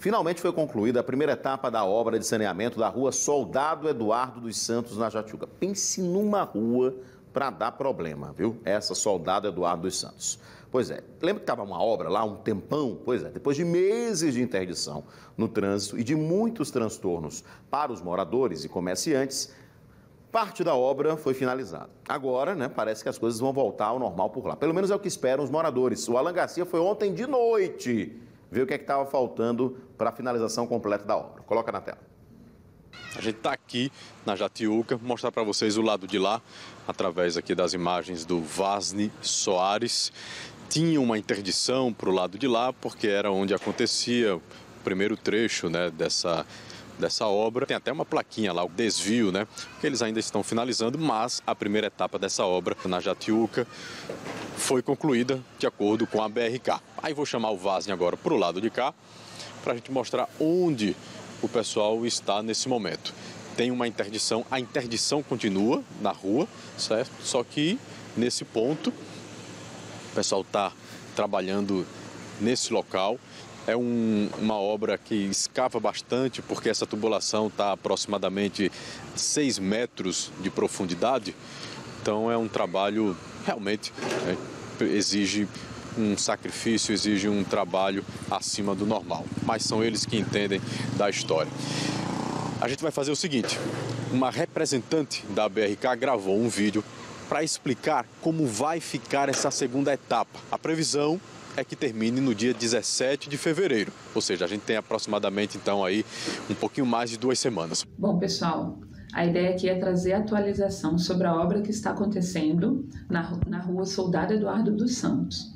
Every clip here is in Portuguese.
Finalmente foi concluída a primeira etapa da obra de saneamento da rua Soldado Eduardo dos Santos, na Jatiuca. Pense numa rua para dar problema, viu? Essa Soldado Eduardo dos Santos. Pois é, lembra que estava uma obra lá, um tempão? Pois é, depois de meses de interdição no trânsito e de muitos transtornos para os moradores e comerciantes, parte da obra foi finalizada. Agora, parece que as coisas vão voltar ao normal por lá. Pelo menos é o que esperam os moradores. O Alan Garcia foi ontem de noite ver o que estava faltando para a finalização completa da obra. Coloca na tela. A gente está aqui na Jatiuca, vou mostrar para vocês o lado de lá, através aqui das imagens do Vasni Soares. Tinha uma interdição para o lado de lá, porque era onde acontecia o primeiro trecho dessa obra. Tem até uma plaquinha lá, o desvio, que eles ainda estão finalizando, mas a primeira etapa dessa obra na Jatiuca foi concluída de acordo com a BRK. Aí vou chamar o Vasni agora para o lado de cá, para a gente mostrar onde o pessoal está nesse momento. Tem uma interdição, a interdição continua na rua, certo? Só que nesse ponto o pessoal está trabalhando nesse local. É uma obra que escava bastante, porque essa tubulação está aproximadamente 6 metros de profundidade. Então é um trabalho realmente exige um sacrifício, exige um trabalho acima do normal. Mas são eles que entendem da história. A gente vai fazer o seguinte, uma representante da BRK gravou um vídeo para explicar como vai ficar essa segunda etapa. A previsão é que termine no dia 17 de fevereiro, ou seja, a gente tem aproximadamente então aí um pouquinho mais de 2 semanas. Bom, pessoal, a ideia aqui é trazer atualização sobre a obra que está acontecendo na rua Soldado Eduardo dos Santos.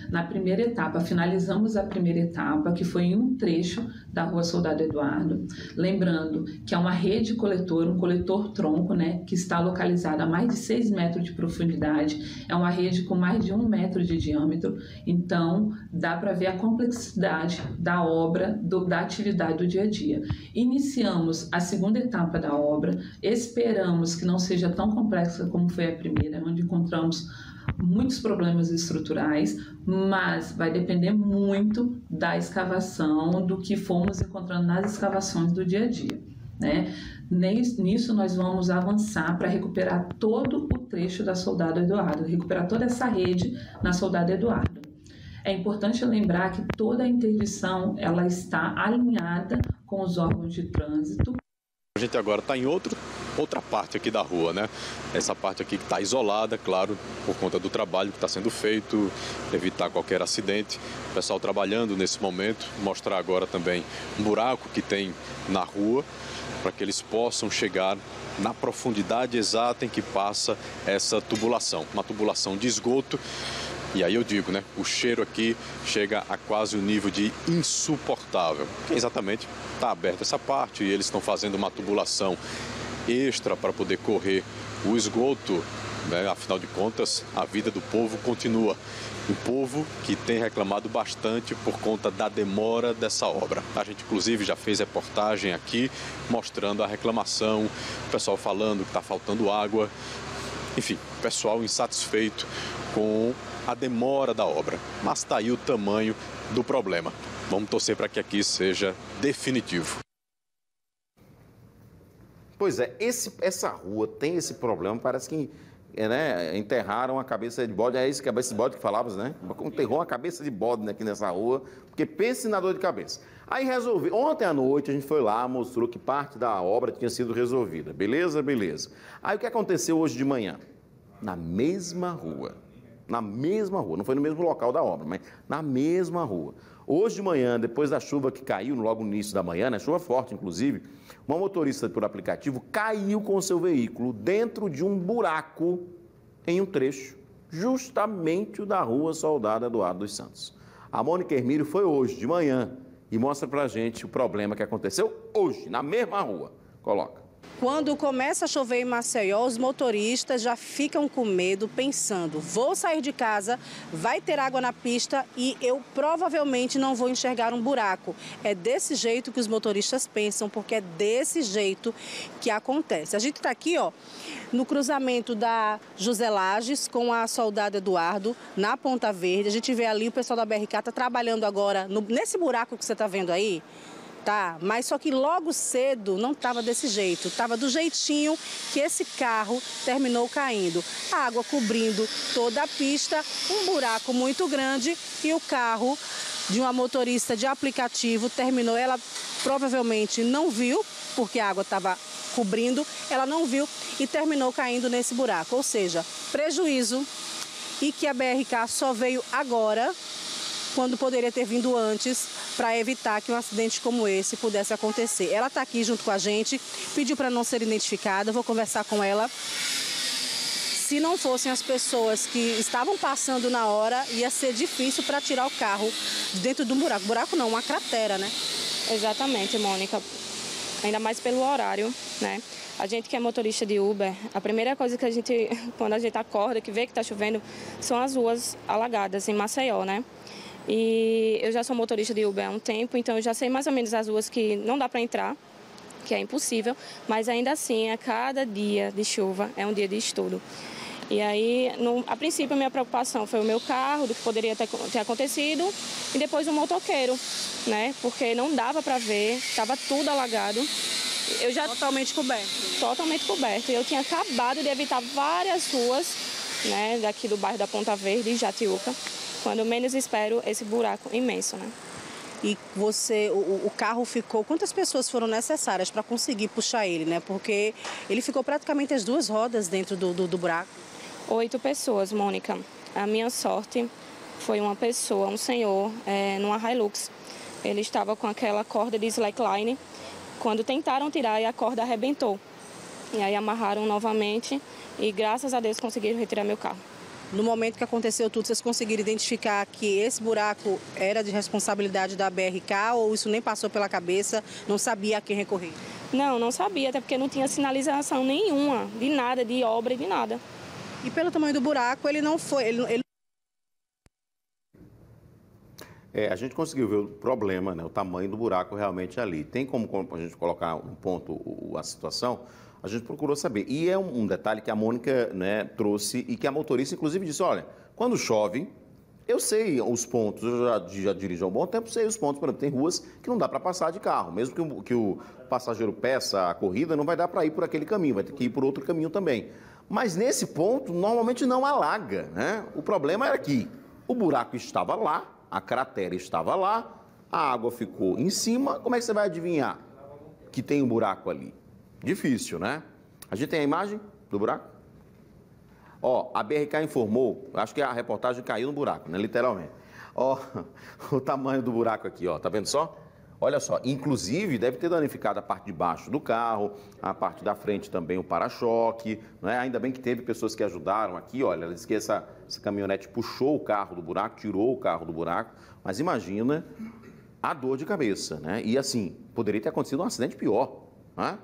Na primeira etapa, finalizamos a primeira etapa, que foi em um trecho da rua Soldado Eduardo. Lembrando que é uma rede coletora, um coletor-tronco, que está localizado a mais de 6 metros de profundidade. É uma rede com mais de 1 metro de diâmetro. Então, dá para ver a complexidade da obra, da atividade do dia a dia. Iniciamos a segunda etapa da obra. Esperamos que não seja tão complexa como foi a primeira, onde encontramos muitos problemas estruturais, mas vai depender muito da escavação, do que fomos encontrando nas escavações do dia a dia. Nisso nós vamos avançar para recuperar todo o trecho da Soldado Eduardo, recuperar toda essa rede na Soldado Eduardo. É importante lembrar que toda a interdição ela está alinhada com os órgãos de trânsito. A gente agora está em outra parte aqui da rua, Essa parte aqui que está isolada, claro, por conta do trabalho que está sendo feito, evitar qualquer acidente. O pessoal trabalhando nesse momento, mostrar agora também um buraco que tem na rua, para que eles possam chegar na profundidade exata em que passa essa tubulação, uma tubulação de esgoto. E aí eu digo, o cheiro aqui chega a quase o nível de insuportável. Porque exatamente está aberta essa parte e eles estão fazendo uma tubulação extra para poder correr o esgoto. Afinal de contas, a vida do povo continua. Um povo que tem reclamado bastante por conta da demora dessa obra. A gente, inclusive, já fez reportagem aqui mostrando a reclamação, o pessoal falando que está faltando água. Enfim, o pessoal insatisfeito com a demora da obra, mas está aí o tamanho do problema. Vamos torcer para que aqui seja definitivo. Pois é, essa rua tem esse problema, parece que enterraram a cabeça de bode, é isso, cabeça de bode que falávamos, Enterrou uma cabeça de bode aqui nessa rua, porque pense na dor de cabeça. Aí resolvi, ontem à noite a gente foi lá, mostrou que parte da obra tinha sido resolvida, beleza? Aí o que aconteceu hoje de manhã? Na mesma rua, não foi no mesmo local da obra, mas na mesma rua. Hoje de manhã, depois da chuva que caiu, logo no início da manhã, chuva forte inclusive, uma motorista por aplicativo caiu com o seu veículo dentro de um buraco em um trecho, justamente o da rua Soldado Eduardo dos Santos. A Mônica Hermílio foi hoje de manhã e mostra pra gente o problema que aconteceu hoje, na mesma rua. Coloca. Quando começa a chover em Maceió, os motoristas já ficam com medo, pensando, vou sair de casa, vai ter água na pista e eu provavelmente não vou enxergar um buraco. É desse jeito que os motoristas pensam, porque é desse jeito que acontece. A gente está aqui, ó, no cruzamento da José Lages com a Soldado Eduardo, na Ponta Verde. A gente vê ali o pessoal da BRK está trabalhando agora nesse buraco que você está vendo aí. Tá, mas só que logo cedo não estava desse jeito, estava do jeitinho que esse carro terminou caindo. A água cobrindo toda a pista, um buraco muito grande e o carro de uma motorista de aplicativo terminou. Ela provavelmente não viu, porque a água estava cobrindo, ela não viu e terminou caindo nesse buraco. Ou seja, prejuízo e que a BRK só veio agora, quando poderia ter vindo antes, para evitar que um acidente como esse pudesse acontecer. Ela está aqui junto com a gente, pediu para não ser identificada, vou conversar com ela. Se não fossem as pessoas que estavam passando na hora, ia ser difícil para tirar o carro dentro de um buraco. Buraco não, uma cratera, né? Exatamente, Mônica. Ainda mais pelo horário, né? A gente que é motorista de Uber, a primeira coisa que a gente, quando a gente acorda, que vê que está chovendo, são as ruas alagadas em Maceió, né? E eu já sou motorista de Uber há um tempo, então eu já sei mais ou menos as ruas que não dá para entrar, que é impossível, mas ainda assim, a cada dia de chuva é um dia de estudo. E aí, a princípio, a minha preocupação foi o meu carro, do que poderia ter acontecido, e depois o motoqueiro, né? Porque não dava para ver, estava tudo alagado. Eu já Totalmente coberto. Totalmente coberto. E eu tinha acabado de evitar várias ruas, né, daqui do bairro da Ponta Verde, Jatiuca. Quando menos espero, esse buraco imenso, né? E você, o carro ficou... Quantas pessoas foram necessárias para conseguir puxar ele, né? Porque ele ficou praticamente as duas rodas dentro do buraco. 8 pessoas, Mônica. A minha sorte foi uma pessoa, um senhor, numa Hilux. Ele estava com aquela corda de slackline. Quando tentaram tirar, a corda arrebentou. E aí amarraram novamente e, graças a Deus, conseguiram retirar meu carro. No momento que aconteceu tudo, vocês conseguiram identificar que esse buraco era de responsabilidade da BRK ou isso nem passou pela cabeça, não sabia a quem recorrer? Não sabia, até porque não tinha sinalização nenhuma, de nada, de obra e de nada. E pelo tamanho do buraco, ele não foi... A gente conseguiu ver o problema, né? O tamanho do buraco realmente ali. Tem como a gente colocar um ponto a situação? A gente procurou saber. E é um detalhe que a Mônica, né, trouxe e que a motorista, inclusive, disse, olha, quando chove, eu sei os pontos, eu já dirijo há um bom tempo, sei os pontos, por exemplo, tem ruas que não dá para passar de carro. Mesmo que o passageiro peça a corrida, não vai dar para ir por aquele caminho, vai ter que ir por outro caminho também. Mas nesse ponto, normalmente não alaga, né? O problema era que o buraco estava lá, a cratera estava lá, a água ficou em cima, como é que você vai adivinhar que tem um buraco ali? Difícil, né? A gente tem a imagem do buraco? Ó, a BRK informou, acho que a reportagem caiu no buraco, né? Literalmente. Ó, o tamanho do buraco aqui, ó, tá vendo só? Olha só, inclusive deve ter danificado a parte de baixo do carro, a parte da frente também o para-choque, né? Ainda bem que teve pessoas que ajudaram aqui, olha, ela disse que essa caminhonete puxou o carro do buraco, tirou o carro do buraco, mas imagina a dor de cabeça, né? E assim, poderia ter acontecido um acidente pior.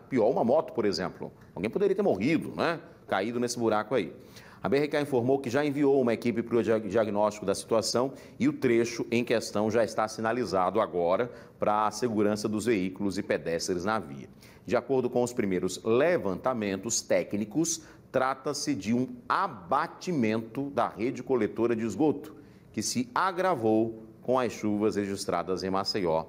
Pior uma moto, por exemplo. Alguém poderia ter morrido, né? Caído nesse buraco aí. A BRK informou que já enviou uma equipe para o diagnóstico da situação e o trecho em questão já está sinalizado agora para a segurança dos veículos e pedestres na via. De acordo com os primeiros levantamentos técnicos, trata-se de um abatimento da rede coletora de esgoto, que se agravou com as chuvas registradas em Maceió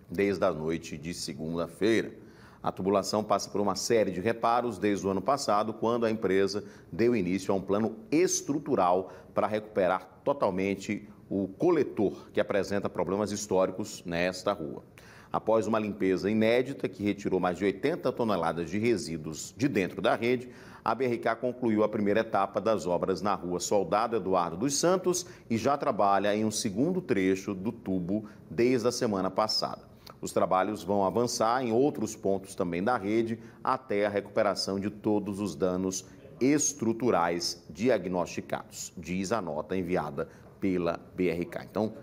desde a noite de segunda-feira. A tubulação passa por uma série de reparos desde o ano passado, quando a empresa deu início a um plano estrutural para recuperar totalmente o coletor, que apresenta problemas históricos nesta rua. Após uma limpeza inédita, que retirou mais de 80 toneladas de resíduos de dentro da rede, a BRK concluiu a primeira etapa das obras na rua Soldado Eduardo dos Santos e já trabalha em um segundo trecho do tubo desde a semana passada. Os trabalhos vão avançar em outros pontos também da rede até a recuperação de todos os danos estruturais diagnosticados, diz a nota enviada pela BRK. Então,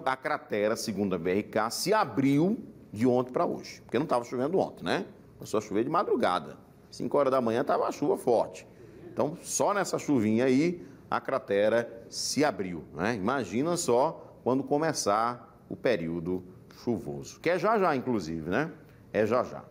a cratera, segundo a BRK, se abriu de ontem para hoje, porque não estava chovendo ontem, né? começou a chover de madrugada. 5 horas da manhã estava a chuva forte. Então, só nessa chuvinha aí, a cratera se abriu, né? Imagina só quando começar o período chuvoso, que é já já, inclusive, né? É já já.